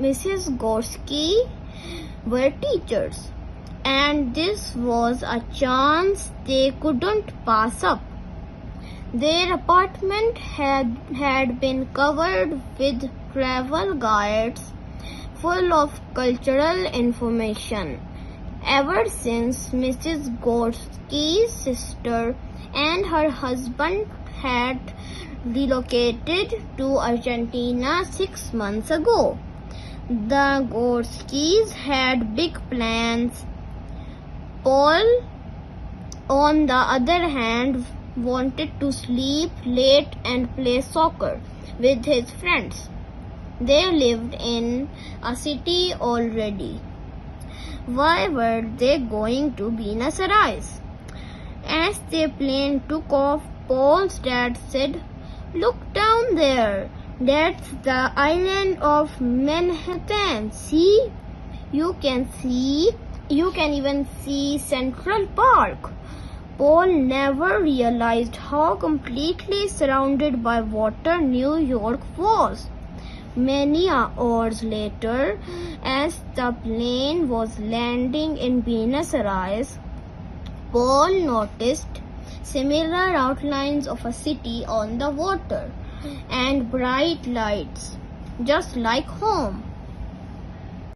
Mrs. Gorski were teachers, and this was a chance they couldn't pass up. Their apartment had been covered with travel guides full of cultural information ever since Mrs. Gorski's sister and her husband had relocated to Argentina 6 months ago. The Gorskis had big plans. Paul, on the other hand, wanted to sleep late and play soccer with his friends. They lived in a city already. Why were they going to Buenos Aires? As the plane took off, Paul's dad said, "Look down there. That's the island of Manhattan. See? You can even see Central Park." Paul never realized how completely surrounded by water New York was. Many hours later, as the plane was landing in Buenos Aires, Paul noticed similar outlines of a city on the water and bright lights, just like home.